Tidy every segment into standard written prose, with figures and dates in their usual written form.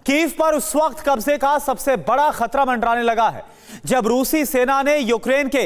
Kyiv पर उस वक्त कब्जे का सबसे बड़ा खतरा मंडराने लगा है जब रूसी सेना ने यूक्रेन के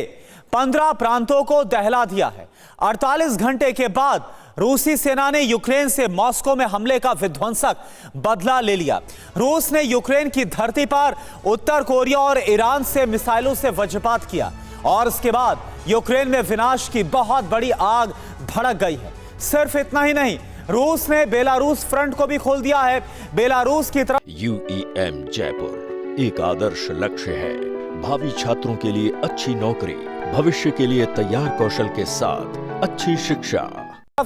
15 प्रांतों को दहला दिया है। 48 घंटे के बाद रूसी सेना ने यूक्रेन से मॉस्को में हमले का विध्वंसक बदला ले लिया। रूस ने यूक्रेन की धरती पर उत्तर कोरिया और ईरान से मिसाइलों से वज्रपात किया और इसके बाद यूक्रेन में विनाश की बहुत बड़ी आग भड़क गई है। सिर्फ इतना ही नहीं, रूस ने बेलारूस फ्रंट को भी खोल दिया है। बेलारूस की तरफ UEM जयपुर एक आदर्श लक्ष्य है। भावी छात्रों के लिए अच्छी नौकरी, भविष्य के लिए तैयार कौशल के साथ अच्छी शिक्षा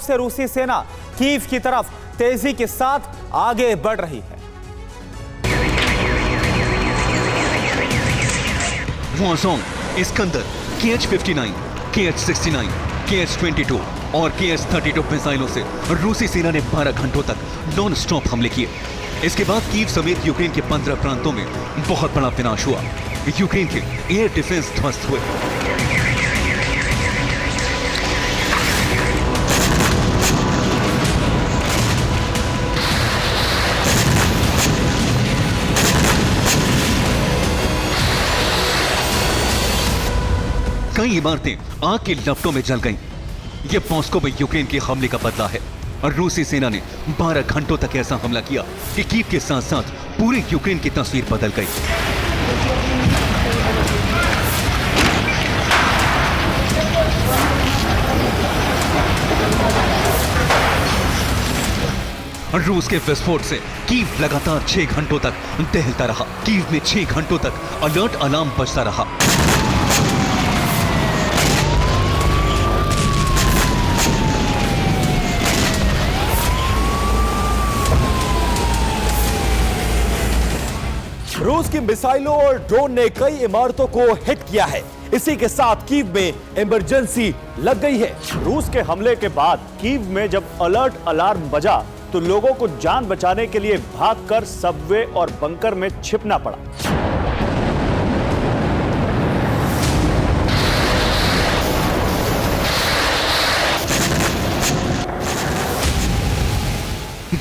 से रूसी सेना कीव की तरफ तेजी के साथ आगे बढ़ रही है। Warzone, Iskander, KH-59, KH-69, KH-22 और KH-32 मिसाइलों से रूसी सेना ने 12 घंटों तक नॉन स्टॉप हमले किए। इसके बाद कीव समेत यूक्रेन के 15 प्रांतों में बहुत बड़ा विनाश हुआ। यूक्रेन के एयर डिफेंस ध्वस्त हुए। कई इमारतें आग की लपटों में जल गईं। यह मॉस्को में यूक्रेन के हमले का बदला है और रूसी सेना ने 12 घंटों तक ऐसा हमला किया कि कीव के साथ साथ पूरे यूक्रेन की तस्वीर बदल गई। रूस के विस्फोट से कीव लगातार 6 घंटों तक दहलता रहा। कीव में 6 घंटों तक अलर्ट अलार्म बजता रहा। रूस की मिसाइलों और ड्रोन ने कई इमारतों को हिट किया है। इसी के साथ कीव में इमरजेंसी लग गई है। रूस के हमले के बाद कीव में जब अलर्ट अलार्म बजा तो लोगों को जान बचाने के लिए भागकर सबवे और बंकर में छिपना पड़ा।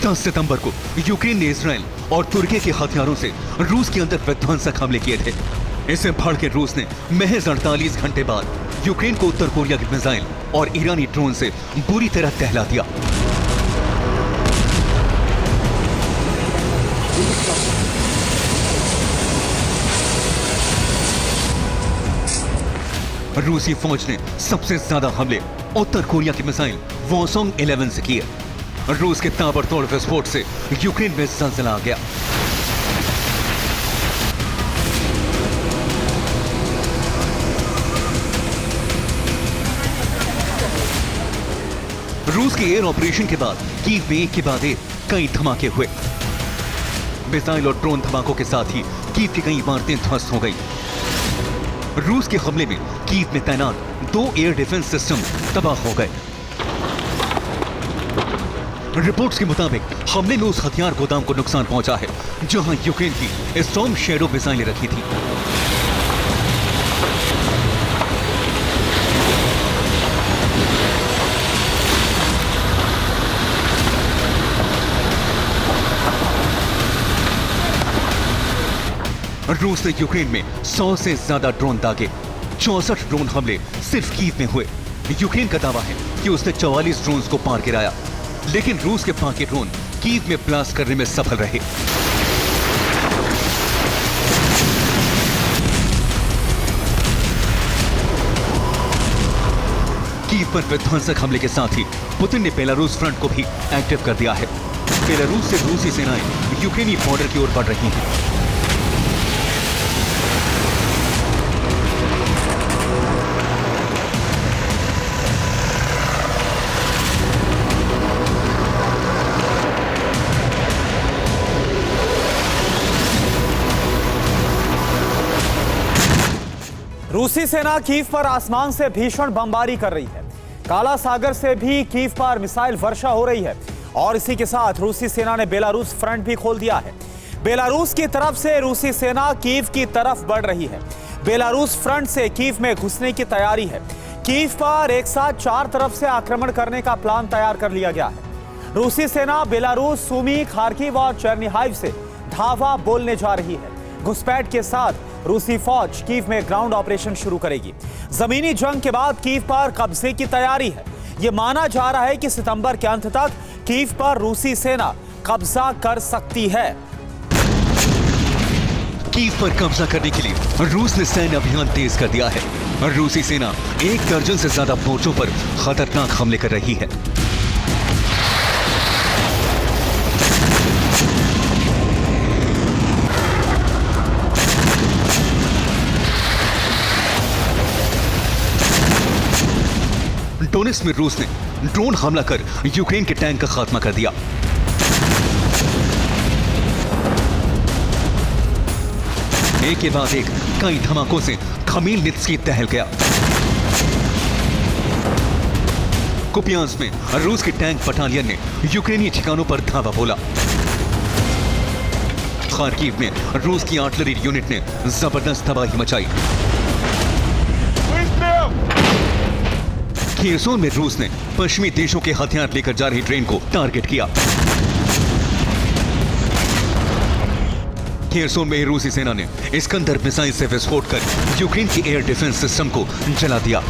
दस सितंबर को यूक्रेन ने इजराइल और तुर्की के हथियारों से रूस के अंदर विध्वंसक हमले किए थे। इससे भड़ के रूस ने महज 48 घंटे बाद यूक्रेन को उत्तर कोरिया की मिसाइल और ईरानी ड्रोन से बुरी तरह दहला दिया। रूसी फौज ने सबसे ज्यादा हमले उत्तर कोरिया की मिसाइल वॉरज़ोन 11 से किए। रूस के ताबड़तोड़ विस्फोट से यूक्रेन में जलजला आ गया। रूस के एयर ऑपरेशन के बाद कीव में एक के बाद एक कई धमाके हुए। मिसाइल और ड्रोन धमाकों के साथ ही कीव की कई इमारतें ध्वस्त हो गई। रूस के हमले में कीव में तैनात 2 एयर डिफेंस सिस्टम तबाह हो गए। रिपोर्ट्स के मुताबिक हमले में उस हथियार गोदाम को नुकसान पहुंचा है जहां यूक्रेन की स्टॉर्म शैडो मिसाइलें रखी थी। रूस ने यूक्रेन में 100 से ज्यादा ड्रोन दागे। 64 ड्रोन हमले सिर्फ कीव में हुए। यूक्रेन का दावा है कि उसने 44 ड्रोन्स को पार गिराया, लेकिन रूस के बाकी ड्रोन कीव में ब्लास्ट करने में सफल रहे। कीव पर विध्वंसक हमले के साथ ही पुतिन ने बेलारूस फ्रंट को भी एक्टिव कर दिया है। बेलारूस से रूसी सेनाएं यूक्रेनी बॉर्डर की ओर बढ़ रही हैं। रूसी सेना कीव पर आसमान से भीषण बमबारी कर रही है। काला सागर से भी कीव पर मिसाइल वर्षा हो रही है और इसी के साथ रूसी सेना ने बेलारूस फ्रंट भी खोल दिया है। बेलारूस की तरफ से रूसी सेना कीव की तरफ बढ़ रही है। बेलारूस फ्रंट से कीव में घुसने की तैयारी है। कीव पर एक साथ 4 तरफ से आक्रमण करने का प्लान तैयार कर लिया गया है। रूसी सेना बेलारूस, सुमी, खार्किव और चेर्निहाइव से धावा बोलने जा रही है। घुसपैठ के साथ रूसी फौज कीव में ग्राउंड ऑपरेशन शुरू करेगी। जमीनी जंग के बाद कीव पर कब्जे की तैयारी है। यह माना जा रहा है कि सितंबर के अंत तक कीव पर रूसी सेना कब्जा कर सकती है। कीव पर कब्जा करने के लिए रूस ने सैन्य अभियान तेज कर दिया है। रूसी सेना 1 दर्जन से ज्यादा मोर्चों पर खतरनाक हमले कर रही है। डोनेट्स्क में रूस ने ड्रोन हमला कर यूक्रेन के टैंक का खात्मा कर दिया। एक के बाद एक कई धमाकों से खमीलनित्स्की दहल गया। कुपियांस्क में रूस के टैंक बटालियन ने यूक्रेनी ठिकानों पर धावा बोला। खार्किव में रूस की आर्टिलरी यूनिट ने जबरदस्त तबाही मचाई। खेरसोन में रूस ने पश्चिमी देशों के हथियार लेकर जा रही ट्रेन को टारगेट किया। खेरसोन में रूसी सेना ने इस्कंदर मिसाइल से विस्फोट कर यूक्रेन की एयर डिफेंस सिस्टम को जला दिया।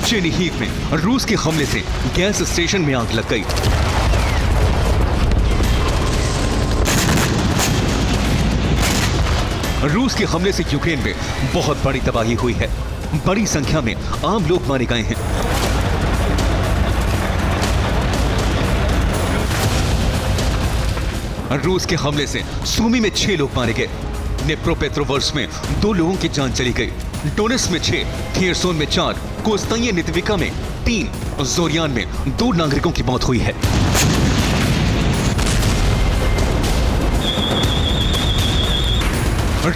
चेर्निहिव में रूस के हमले से गैस स्टेशन में आग लग गई। रूस के हमले से यूक्रेन में बहुत बड़ी तबाही हुई है। बड़ी संख्या में आम लोग मारे गए हैं। रूस के हमले से सूमी में 6 लोग मारे गए। निप्रोपेट्रोवर्स्क में 2 लोगों की जान चली गई। डोनेट्स्क में 6, खेरसोन में 4, कोस्ताई नित्विका में 3, जोरियान में 2 नागरिकों की मौत हुई है।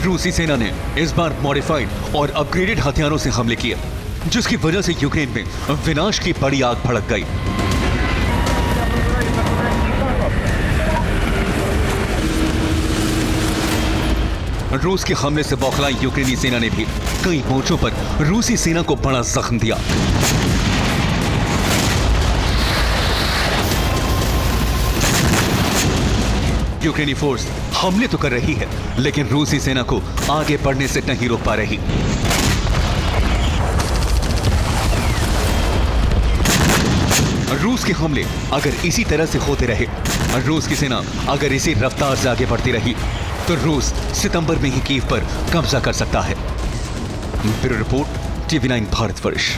रूसी सेना ने इस बार मॉडिफाइड और अपग्रेडेड हथियारों से हमले किए, जिसकी वजह से यूक्रेन में विनाश की बड़ी आग भड़क गई। रूस के हमले से बौखलाई यूक्रेनी सेना ने भी कई मोर्चों पर रूसी सेना को बड़ा जख्म दिया। यूक्रेनी फोर्स हमले तो कर रही है, लेकिन रूसी सेना को आगे बढ़ने से नहीं रोक पा रही। रूस के हमले अगर इसी तरह से होते रहे, रूस की सेना अगर इसी रफ्तार से आगे बढ़ती रही, तो रूस सितंबर में ही कीव पर कब्जा कर सकता है। Bureau report, TV9 Bharatvarsh.